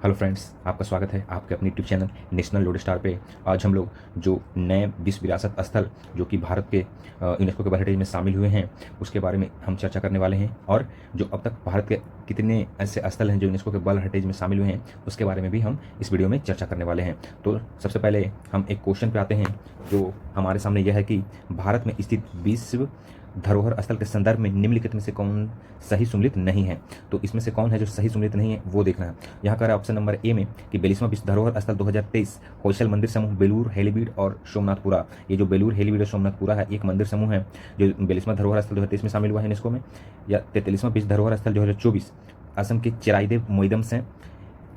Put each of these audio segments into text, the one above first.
Hello friends, आपका स्वागत है आपके अपनी यूट्यूब चैनल नेशनल लोडस्टार पे। आज हम लोग जो नए विश्व विरासत स्थल जो कि भारत के यूनेस्को के वर्ल्ड हेरिटेज में शामिल हुए हैं उसके बारे में हम चर्चा करने वाले हैं। और जो अब तक भारत के कितने ऐसे स्थल हैं जो यूनेस्को के वर्ल्ड हेरिटेज में शामिल हुए हैं उसके बारे में भी हम इस वीडियो में चर्चा करने वाले हैं। तो सबसे पहले हम एक क्वेश्चन पे आते हैं जो हमारे सामने यह है कि भारत में स्थित विश्व धरोहर स्थल के संदर्भ में निम्नलिखित में से कौन सही सुमेलित नहीं है। तो इसमें से कौन है जो सही सुमेलित नहीं है वो देखना है। यहाँ का ऑप्शन नंबर ए में कि 42वां विश्व धरोहर स्थल 2023 होयसल मंदिर समूह बेलूर हेलीबीड और सोमनाथपुरा। ये जो बेलूर हेलीबीड और सोमनाथपुरा है एक मंदिर समूह है जो 42वां धरोहर स्थल 2023 में शामिल हुआ है यूनेस्को में। या 43वां विश्व धरोहर स्थल 2024 असम के चिराईदेव मोइदम्स हैं।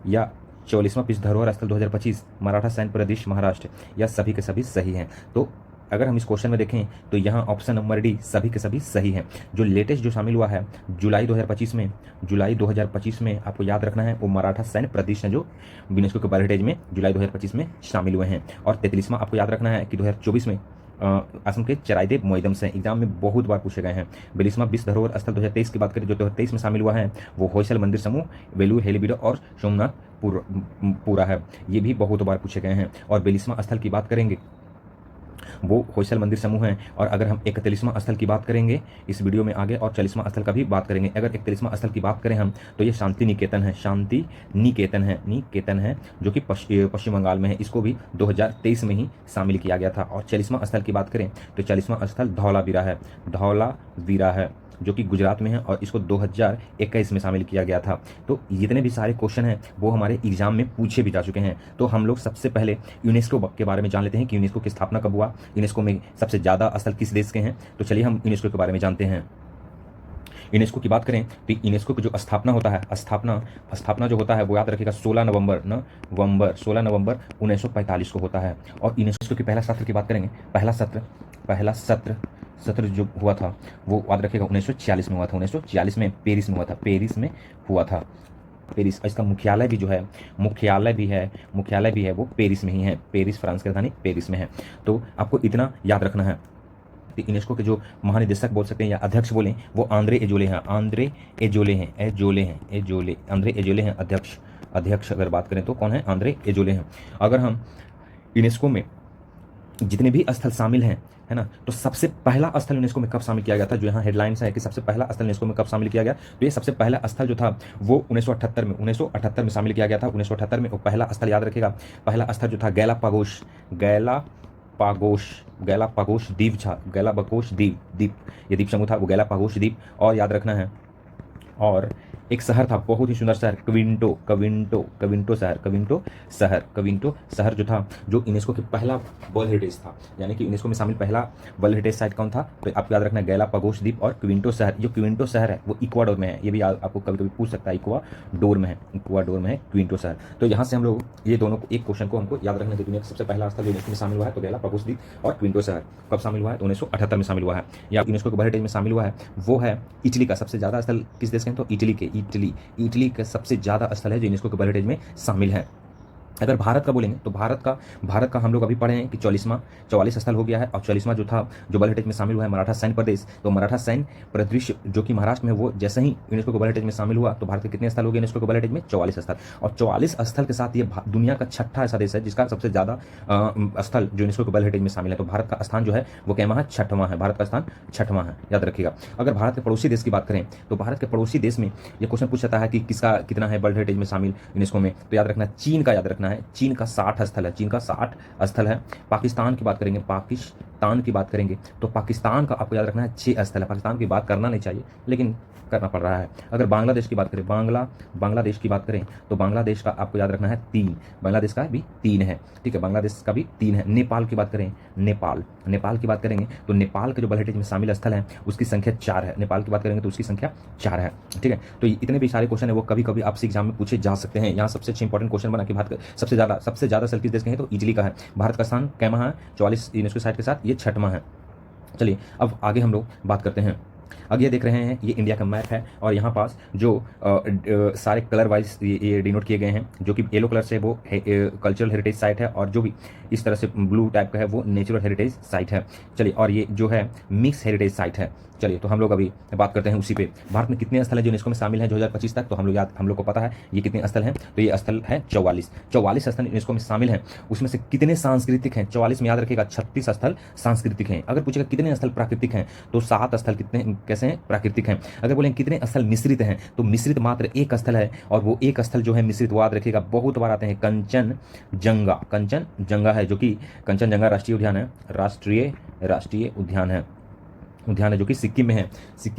या 44वां विश्व धरोहर स्थल 2025 मराठा सैन्य प्रदेश महाराष्ट्र। या सभी के सभी सही हैं। तो अगर हम इस क्वेश्चन में देखें तो यहाँ ऑप्शन नंबर डी सभी के सभी सही हैं। जो लेटेस्ट जो शामिल हुआ है जुलाई 2025 में आपको याद रखना है वो मराठा सैन्य प्रदेश हैं जो यूनेस्को के वर्ल्ड हेरिटेज में जुलाई 2025 में शामिल हुए हैं। और 43वां आपको याद रखना है कि 2024 में असम के चिराईदेव मोइदम्स हैं। एग्जाम में बहुत बार पूछे गए हैं। 42वां विश्व धरोहर स्थल 2023 की बात करें जो 2023 में शामिल हुआ है वो होयसल मंदिर समूह बेलूर हेलीबीड और सोमनाथपुरा है। ये भी बहुत बार पूछे गए हैं। और 42वां स्थल की बात करेंगे वो होयसल मंदिर समूह है। और अगर हम 41वां स्थल की बात करेंगे इस वीडियो में आगे और 40वां स्थल का भी बात करेंगे। अगर 41वां स्थल की बात करें हम तो ये शांति निकेतन है। शांति निकेतन है जो कि पश्चिम बंगाल में है। इसको भी 2023 में ही शामिल किया गया था। और 40वां स्थल की बात करें तो 40वां स्थल धौलावीरा है जो कि गुजरात में है और इसको 2021 में शामिल किया गया था। तो जितने भी सारे क्वेश्चन हैं वो हमारे एग्जाम में पूछे भी जा चुके हैं। तो हम लोग सबसे पहले यूनेस्को के बारे में जान लेते हैं कि यूनेस्को की स्थापना कब हुआ, यूनेस्को में सबसे ज़्यादा स्थल किस देश के हैं। तो चलिए हम यूनेस्को के बारे में जानते हैं। यूनेस्को की बात करें तो यूनेस्को की जो स्थापना होता है स्थापना जो होता है वो याद रखिएगा 16 नवंबर 1945 को होता है। और यूनेस्को के पहला सत्र की बात करेंगे पहला सत्र जो हुआ था वो याद रखिएगा 1946 में हुआ था। 1946 में पेरिस में हुआ था। पेरिस इसका मुख्यालय भी है वो पेरिस में ही है। पेरिस फ्रांस की राजधानी पेरिस में है। तो आपको इतना याद रखना है। यूनेस्को के जो महानिदेशक बोल सकते हैं या अध्यक्ष बोलें वो आंद्रे एजोले हैं। आंद्रे एजोले हैं अध्यक्ष अगर बात करें तो कौन है, आंद्रे एजोले हैं। अगर हम यूनेस्को में जितने भी स्थल शामिल हैं है ना, तो सबसे पहला स्थल यूनेस्को में कब शामिल किया गया था, जो यहाँ हेडलाइंस है कि सबसे पहला स्थल यूनेस्को में कब शामिल किया गया, तो ये सबसे पहला स्थल जो था वो 1978 में शामिल किया गया था। 1978 में वो पहला स्थल याद रखिएगा। पहला स्थल जो था गैलापागोस द्वीप ये द्वीप समूह था वो गैलापागोस द्वीप। और याद रखना है और एक शहर था बहुत ही सुंदर शहर कविंटो शहर जो था जो यूनेस्को के पहला वर्ल्ड हेरिटेज था। यानी कि यूनेस्को में शामिल पहला वर्ल्ड हेरिटेज साइट कौन था, तो आपको याद रखना है गैलापागोस द्वीप और क्विंटो शहर। जो क्विंटो शहर है वो इक्वाडोर में है। ये भी आपको कभी कभी पूछ सकता है, इक्वाडोर में है क्विंटो शहर। तो यहाँ से हम लोग ये दोनों एक क्वेश्चन को हमको याद रखना है। दुनिया का सबसे पहला स्थल यूनेस्को में शामिल हुआ है तो गैलापागोस द्वीप और क्विंटो शहर कब शामिल हुआ है, तो 1978 में शामिल हुआ है। या यूनेस्को के वर्ल्ड हेरिटेज में शामिल हुआ है वो है इटली का। सबसे ज़्यादा स्थल किस देश के हैं, तो इटली का सबसे ज़्यादा स्थल है जो यूनेस्को के वर्ल्ड हेरिटेज में शामिल है। अगर भारत का बोलेंगे तो भारत का हम लोग अभी पढ़े हैं कि 44 स्थल हो गया है। और 44वां जो था जो वर्ल्ड हेरिटेज में शामिल हुआ है मराठा सैन्य प्रदेश। तो मराठा सैन्य प्रदेश जो कि महाराष्ट्र में, वो जैसे ही यूनेस्को के वर्ल्ड हेरिटेज में शामिल हुआ तो भारत के कितने स्थल हो गए यूनेस्को के वर्ल्ड हेरिटेज में, 44 स्थल। और 44 स्थल के साथ ये दुनिया का छठा ऐसा देश है जिसका सबसे ज़्यादा स्थल जो यूनेस्को के वर्ल्ड हेरिटेज में शामिल है। तो भारत का स्थान जो है वो कैमा है, छठवां है। भारत का स्थान छठवां है, याद रखिएगा। अगर भारत के पड़ोसी देश की बात करें तो भारत के पड़ोसी देश में ये क्वेश्चन पूछ जाता है कि किसका कितना है वर्ल्ड हेरिटेज में शामिल यूनेस्को में, तो याद रखना चीन का याद रखना है। चीन का 60 स्थल है। चीन का 60 स्थल है। पाकिस्तान की बात करेंगे तो पाकिस्तान का आपको याद रखना है 6 स्थल है। पाकिस्तान की बात करना नहीं चाहिए लेकिन करना पड़ रहा है। अगर बांग्लादेश की बात करें बांग्लादेश की बात करें तो बांग्लादेश का आपको याद रखना है 3। बांग्लादेश का भी 3 है, ठीक है, बांग्लादेश का भी 3 है। नेपाल की बात करें नेपाल की बात करेंगे तो नेपाल के जो वर्ल्ड हेरिटेज में शामिल स्थल है उसकी संख्या 4 है। नेपाल की बात करेंगे तो उसकी संख्या 4 है, ठीक है। तो इतने भी सारे क्वेश्चन है वो कभी कभी आपसे एग्जाम में पूछे जा सकते हैं। यहाँ सबसे अच्छा इंपॉर्टेंट क्वेश्चन बना कि भारत सबसे ज़्यादा स्थल किस देश के हैं, तो इटली का है। भारत का स्थान कैमा है 44 यूनेस्को साइट के साथ, ये छठवां है। चलिए अब आगे हम लोग बात करते हैं अब ये देख रहे हैं, ये इंडिया का मैप है और यहाँ पास जो सारे कलर वाइज ये डिनोट किए गए हैं, जो कि येलो कलर से वो कल्चरल हेरिटेज साइट है और जो भी इस तरह से ब्लू टाइप का है वो नेचुरल हेरिटेज साइट है। चलिए, और ये जो है मिक्स हेरिटेज साइट है। चलिए, तो हम लोग अभी बात करते हैं उसी पे। भारत में कितने स्थल हैं जो यूनेस्को में शामिल हैं 2025 तक? तो हम लोग को पता है ये कितने स्थल हैं। तो ये स्थल है 44 स्थल यूनेस्को में शामिल हैं। उसमें से कितने सांस्कृतिक हैं? 44 में याद रखिएगा 36 स्थल सांस्कृतिक हैं। अगर पूछेगा कितने स्थल प्राकृतिक हैं, तो 7 स्थल कितने कैसे हैं? प्राकृतिक हैं। अगर बोलें कितने स्थल मिश्रित हैं, तो मिश्रित मात्र एक स्थल है, और वो एक स्थल जो है मिश्रित, याद रखिएगा बहुत बार आते हैं, कंचनजंगा है, जो कि कंचनजंगा राष्ट्रीय उद्यान है, राष्ट्रीय उद्यान है जो कि सिक्किम में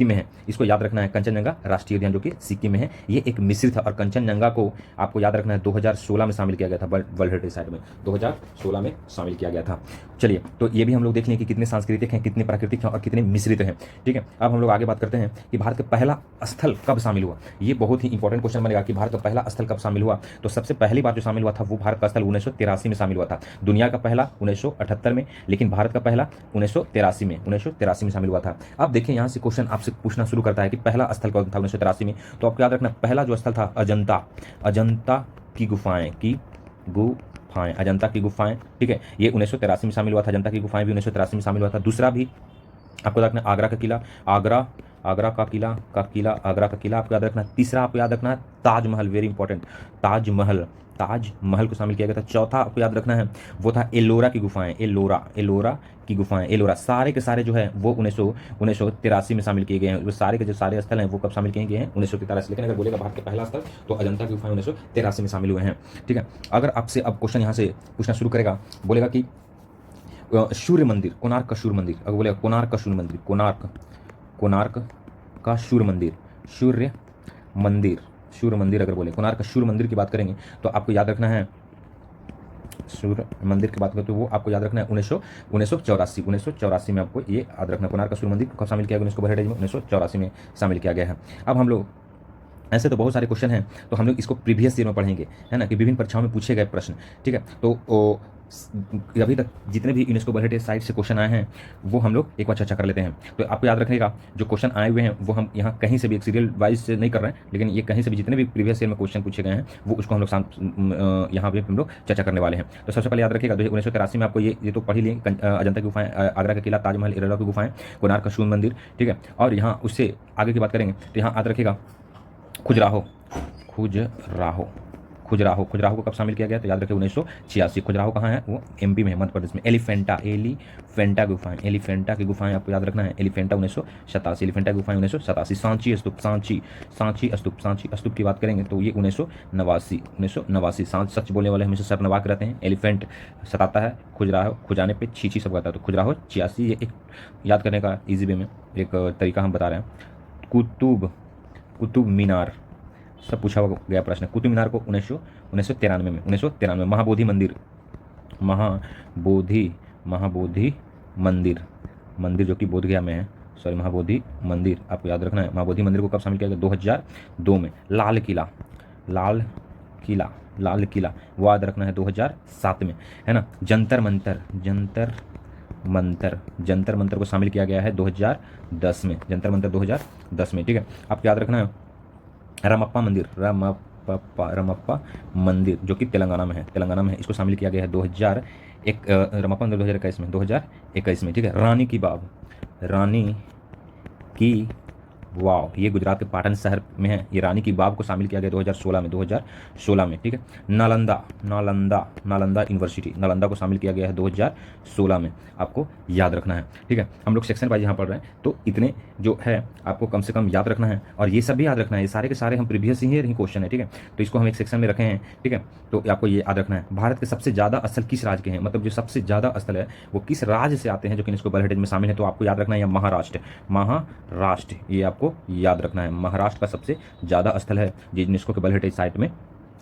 है। इसको याद रखना है, कंचनजंगा राष्ट्रीय उद्यान जो कि सिक्किम में है। ये एक मिश्रित है और कंचनजंगा को आपको याद रखना है 2016 में शामिल किया गया था वर्ल्ड हेरिटेज साइट में, 2016 में शामिल किया गया था। चलिए, तो ये भी हम लोग देख लें कि कितने सांस्कृतिक हैं, कितने प्राकृतिक हैं और कितने मिश्रित हैं। ठीक है, अब हम लोग आगे बात करते हैं कि भारत का पहला स्थल कब शामिल हुआ। ये बहुत ही इंपॉर्टेंट क्वेश्चन बनेगा कि भारत का पहला स्थल कब शामिल हुआ। तो सबसे पहली बार जो शामिल हुआ था वो भारत का स्थल 1983 में शामिल हुआ था। दुनिया का पहला 1978 में, लेकिन भारत का पहला 1983 में शामिल हुआ था। अब देखिए, यहाँ से क्वेश्चन आपसे पूछना शुरू करता है कि पहला स्थल कौन था 1983 में। तो आपको याद रखना, पहला जो स्थल था अजंता की गुफाएं, अजंता की गुफाएं। ठीक है, ये 1983 में शामिल हुआ था। अजंता की गुफाएं भी 1983 में शामिल हुआ था। दूसरा भी आपको याद रखना, आगरा का किला, आगरा का किला आपको याद रखना। तीसरा आपको याद रखना है ताजमहल, वेरी इंपॉर्टेंट, ताजमहल को शामिल किया गया था। चौथा आपको याद रखना है वो था एलोरा की गुफाएं, एलोरा। सारे के सारे जो है वो 1983 में शामिल किए गए हैं। वो सारे के जो सारे स्थल हैं वो कब शामिल किए गए हैं? 1983। लेकिन अगर बोलेगा भारत का पहला स्थल, तो अजंता की गुफाएं 1983 में शामिल हुए हैं। ठीक है, अगर आपसे अब क्वेश्चन यहाँ से पूछना शुरू करेगा, बोलेगा कि सूर्य मंदिर, कोणार्क का सूर्य मंदिर, अगर बोलेगा कोणार्क का सूर्य मंदिर, सूर्य मंदिर अगर बोले कोणार्क का सूर्य मंदिर की बात करेंगे, तो आपको याद रखना है, सूर्य मंदिर की बात करते हो वो आपको याद रखना है 1984 में आपको ये याद रखना। कोणार्क का सूर्य मंदिर को शामिल किया गया यूनेस्को वर्ल्ड हेरिटेज में, 1984 में शामिल किया गया है। अब हम लोग, ऐसे तो बहुत सारे क्वेश्चन हैं, तो हम लोग इसको प्रीवियस ईयर में पढ़ेंगे, है ना, कि विभिन्न परीक्षाओं में पूछे गए प्रश्न। ठीक है, तो अभी तक जितने भी यूनेस्को वर्ल्ड हेरिटेज साइट से क्वेश्चन आए हैं वो हम लोग एक बार चर्चा कर लेते हैं। तो आपको याद रखिएगा, जो क्वेश्चन आए हुए हैं वो हम यहाँ कहीं से भी एक सीरियल वाइज से नहीं कर रहे हैं, लेकिन ये कहीं से भी जितने भी प्रीवियस ईयर में क्वेश्चन पूछे गए हैं वो उसको हम लोग यहाँ पे हम लोग चर्चा करने वाले हैं। तो सबसे पहले याद रखिएगा 1983 में आपको ये तो पढ़ ही लिए, अजंता की गुफाएं, आगरा का किला, ताजमहल, एलोरा की गुफाएं, कोणार्क का सूर्य मंदिर। ठीक है, और यहाँ उससे आगे की बात करेंगे तो यहाँ याद रखिएगा खजुराहो को कब शामिल किया गया? तो याद रखिए 1986। खजुराहो कहाँ है? वो एमपी में है, मध्य प्रदेश में। एलिफेंटा की गुफाएं आपको याद रखना है, एलिफेंटा 1987, एलिफेंटा की गुफाएं 1987। सांची स्तूप की बात करेंगे तो ये 1989। सच बोलने वाले हमेशा सर नवा के रहते हैं। एलिफेंट सताता है, खजुराहो खुजाने पे छी सब कहता है, तो खजुराहो 86। ये एक याद करने का ईजी वे में एक तरीका हम बता रहे हैं। कुतुब मीनार, सब पूछा गया प्रश्न। कुतुब मीनार को 1993 में। महाबोधि मंदिर जो कि बोधगया में है, महाबोधि मंदिर आपको याद रखना है। महाबोधि मंदिर को कब शामिल किया गया? 2002 में। लाल किला वो याद रखना है 2007 में, है ना। जंतर मंतर को शामिल किया गया है 2010 में, जंतर मंतर 2010 में। ठीक है, आपको याद रखना है रमप्पा मंदिर जो कि तेलंगाना में है, इसको शामिल किया गया है 2001, रमप्पा मंदिर 2021 में। ठीक है, रानी की वाव, ये गुजरात के पाटन शहर में है। ये रानी की बाव को शामिल किया गया 2016 में। ठीक है, नालंदा यूनिवर्सिटी, नालंदा को शामिल किया गया है 2016 में, आपको याद रखना है। ठीक है, हम लोग सेक्शन वाइज यहाँ पढ़ रहे हैं, तो इतने जो है आपको कम से कम याद रखना है, और ये सब भी याद रखना है। ये सारे के सारे हम प्रीवियस ईयर ही क्वेश्चन है। ठीक है, तो इसको हम एक सेक्शन में रखे हैं। ठीक है, तो आपको ये याद रखना है। भारत के सबसे ज़्यादा स्थल किस राज्य के हैं, मतलब जो सबसे ज़्यादा स्थल है वो किस राज्य से आते हैं जो कि इसको वर्ल्ड हेरिटेज में शामिल है? तो आपको याद रखना है महाराष्ट्र, ये आपको याद रखना है। महाराष्ट्र का सबसे ज़्यादा स्थल है जो यूनेस्को के वर्ल्ड हेरिटेज साइट में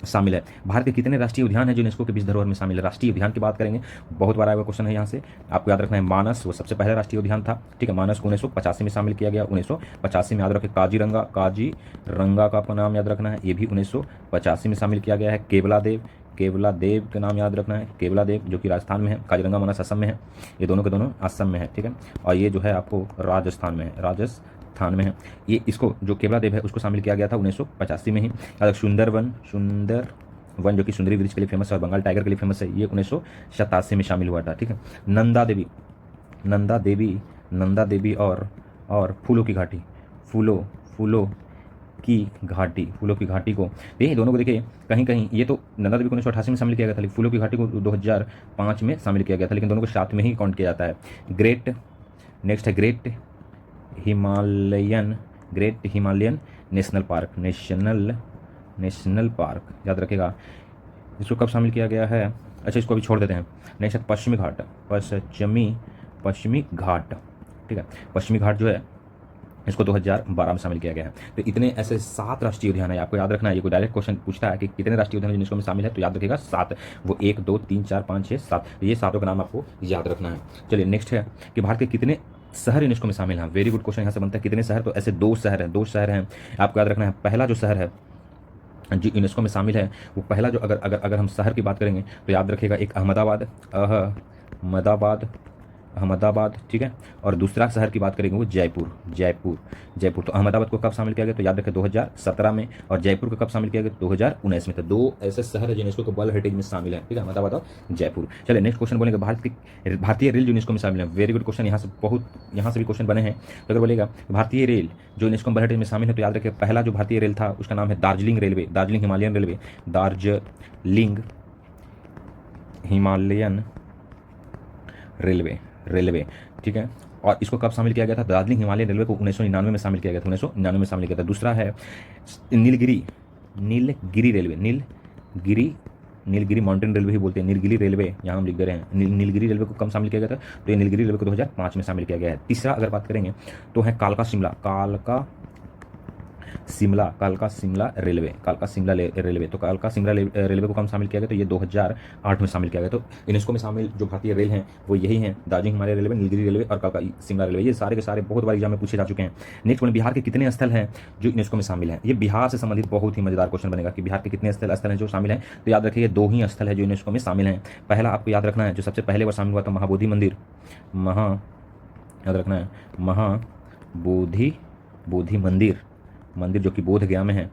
शामिल है। भारत के कितने राष्ट्रीय उद्यान है जो यूनेस्को के विश्व धरोहर में शामिल है? राष्ट्रीय उद्यान की बात करेंगे, बहुत बार आया हुआ क्वेश्चन है यहाँ से, आपको याद रखना है मानस, वो सबसे पहला राष्ट्रीय उद्यान था। ठीक है, मानस को 1985 में शामिल किया गया, 1985 में। याद रखें काजीरंगा का आपका नाम याद रखना है, ये भी 1985 में शामिल किया गया है। केवला देव का नाम याद रखना है, केवला देव जो कि राजस्थान में है, काजीरंगा मानस असम में है, ये दोनों के दोनों असम में है। ठीक है, और ये जो है आपको राजस्थान में है, में है। ये इसको जो केवला देव है उसको शामिल किया गया था 1985 में ही। सुंदरवन जो कि सुंदरी वृक्ष के लिए फेमस है और बंगाल टाइगर के लिए फेमस है, ये 1987 में शामिल हुआ था। ठीक है। नंदा देवी और फूलों की घाटी, फूलों की घाटी को देखिए, दोनों को देखिए कहीं कहीं, ये तो नंदा देवी को 1988 में शामिल किया गया था, लेकिन फूलों की घाटी को 2005 में शामिल किया गया था, लेकिन दोनों को साथ में ही काउंट किया जाता है। नेक्स्ट है ग्रेट हिमालयन नेशनल पार्क याद रखेगा। इसको कब शामिल किया गया है? अच्छा, इसको अभी छोड़ देते हैं। नेक्स्ट है पश्चिमी घाट। ठीक है, पश्चिमी घाट जो है इसको 2012 में शामिल किया गया है। तो इतने ऐसे 7 राष्ट्रीय उद्यान है, आपको याद रखना है। ये कोई डायरेक्ट क्वेश्चन पूछता है कि कितने राष्ट्रीय उद्यान यूनेस्को में शामिल है, तो याद रखिएगा 7। वो 1 2 3 4 5 6 7, ये 7 का नाम आपको याद रखना है। चलिए नेक्स्ट है कि भारत के कितने शहर यूनेस्को में शामिल हैं। वेरी गुड क्वेश्चन यहाँ से बनता है, कितने शहर? तो ऐसे 2 शहर हैं। आपको याद रखना है, पहला जो शहर है जो यूनेस्को में शामिल है, वो पहला जो अगर हम शहर की बात करेंगे तो याद रखिएगा, एक अहमदाबाद। ठीक है। और दूसरा शहर की बात करेंगे वो जयपुर। तो अहमदाबाद को कब शामिल किया गया? तो याद रखें 2017 में। और जयपुर को कब शामिल किया गया? 2019 में। तो 2 ऐसे शहर है यूनेस्को के वर्ल्ड हेरिटेज में शामिल है। ठीक है, अहमदाबाद और जयपुर। चलिए नेक्स्ट क्वेश्चन बोलेंगे, भारतीय रेल यूनेस्को में शामिल है। वेरी गुड क्वेश्चन, यहाँ से भी क्वेश्चन बने हैं। तो अगर बोलेगा भारतीय रेल जो यूनेस्को वर्ल्ड हेरिटेज में शामिल है, तो याद रखें पहला जो भारतीय रेल था उसका नाम है दार्जिलिंग हिमालयन रेलवे। ठीक है। और इसको कब शामिल किया गया था? दार्जिलिंग हिमालयन रेलवे को 1999 में शामिल किया गया था। दूसरा है नीलगिरी माउंटेन रेलवे ही बोलते हैं, नीलगिरी रेलवे, यहाँ हम लिख दे रहे हैं। नीलगिरी रेलवे को कब शामिल किया गया था? तो ये नीलगिरी रेलवे को 2005 में शामिल किया गया है। तीसरा अगर बात करेंगे तो है कालका शिमला रेलवे। तो कालका शिमला रेलवे को कम शामिल किया गया, तो ये 2008 में शामिल किया गया। तो यूनेस्को में शामिल जो भारतीय रेल हैं वो यही हैं, दार्जिलिंग हिमालय रेलवे, नीलगिरी रेलवे और कालका शिमला रेलवे। ये सारे के सारे बहुत बार एग्जाम में पूछे जा चुके हैं। नेक्स्ट वन, बिहार के कितने स्थल हैं जो यूनेस्को में शामिल हैं? ये बिहार से संबंधित बहुत ही मजेदार क्वेश्चन बनेगा कि बिहार के कितने स्थल हैं जो शामिल हैं। तो याद रखिए 2 ही स्थल है जो यूनेस्को में शामिल हैं। पहला आपको याद रखना है, जो सबसे पहले बार शामिल हुआ था महाबोधि मंदिर, महाबोधि मंदिर जो कि बोध गया में है,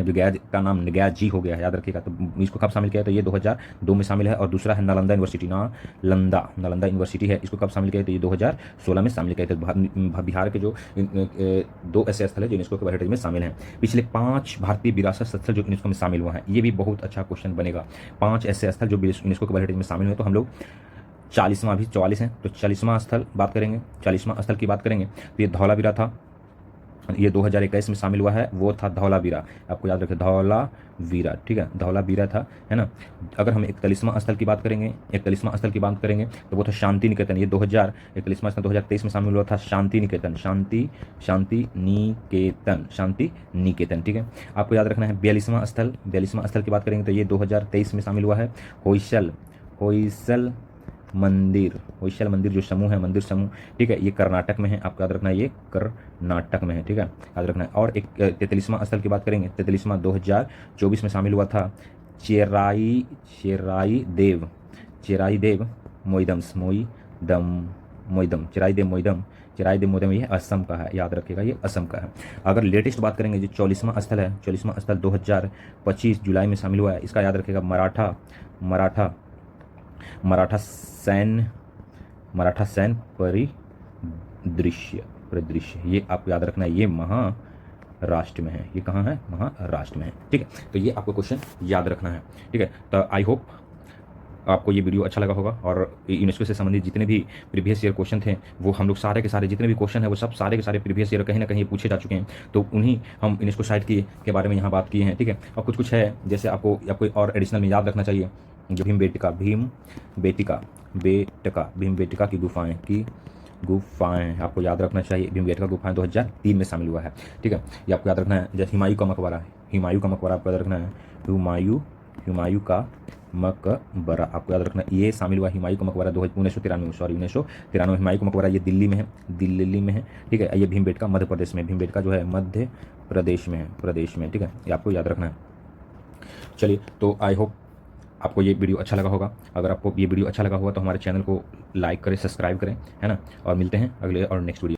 जो गया का नाम गया जी हो गया है, याद रखिएगा। तो इसको कब शामिल किया? तो ये 2002 में शामिल है। और दूसरा है नालंदा यूनिवर्सिटी है, इसको कब शामिल किया? तो ये 2016 में शामिल किया। तो बिहार के जो 2 ऐसे स्थल है जो यूनेस्को के वर्ल्ड हेरिटेज में शामिल हैं। पिछले 5 भारतीय विरासत स्थल जो यूनेस्को में शामिल हुआ है, ये भी बहुत अच्छा क्वेश्चन बनेगा। 5 ऐसे स्थल जो यूनेस्को के वर्ल्ड हेरिटेज में शामिल हुए, तो हम लोग 40वां, अभी 44 हैं, तो 40वां स्थल की बात करेंगे तो ये धौलावीरा था, ये 2021 में शामिल हुआ है, वो था धौलावीरा। आपको याद रखें धौलावीरा। ठीक है, धौलावीरा था, है ना। अगर हम 41वां स्थल की बात करेंगे तो वो था शांति निकेतन। ये 41वां स्थल 2023 में शामिल हुआ था, शांति निकेतन। ठीक है। आपको याद रखना है 42वां स्थल की बात करेंगे तो ये 2023 में शामिल हुआ है, होयसल मंदिर जो समूह है, मंदिर समूह। ठीक है, ये कर्नाटक में है, आपको याद रखना है, ये कर्नाटक में है। ठीक है, याद रखना है। और एक 43वां स्थल की बात करेंगे, 43वां 2024 में शामिल हुआ था, चेराई देव मोइदम, ये असम का है, याद रखिएगा, ये असम का है। अगर लेटेस्ट बात करेंगे जो 44वां स्थल है, 44वां स्थल 2025 जुलाई में शामिल हुआ है, इसका याद रखिएगा मराठा सैन्य परिदृश्य, ये आपको याद रखना है, ये महाराष्ट्र में है। ये कहाँ है? महाराष्ट्र में है। ठीक है, तो ये आपको क्वेश्चन याद रखना है। ठीक है, तो आई होप आपको ये वीडियो अच्छा लगा होगा। और यूनेस्को से संबंधित जितने भी प्रीवियस ईयर क्वेश्चन थे, वो हम लोग सारे के सारे जितने भी क्वेश्चन है वो सब सारे के सारे प्रीवियस ईयर कहीं ना कहीं पूछे जा चुके हैं। तो उन्हीं हम यूनेस्को साइट के बारे में यहाँ बात किए हैं। ठीक है, और कुछ है जैसे आपको या कोई और एडिशनल में याद रखना चाहिए, जो भीमबेटका की गुफाएं आपको याद रखना चाहिए। भीमबेटका गुफाएं 2003 में शामिल हुआ है। ठीक है, ये आपको याद रखना है। जैसे हुमायूं का मकबरा आपको याद रखना है, हुमायूं का मकबरा आपको याद रखना है, ये शामिल हुआ हुमायूं का मकबरा 1993 हुमायूं का मकबरा, ये दिल्ली में है। ठीक है, ये भीमबेटका मध्य प्रदेश में, भीमबेटका जो है मध्य प्रदेश में है। ठीक है, ये आपको याद रखना है। चलिए, तो आई होप आपको ये वीडियो अच्छा लगा होगा। अगर आपको ये वीडियो अच्छा लगा होगा तो हमारे चैनल को लाइक करें, सब्सक्राइब करें, है ना। और मिलते हैं अगले और नेक्स्ट वीडियो।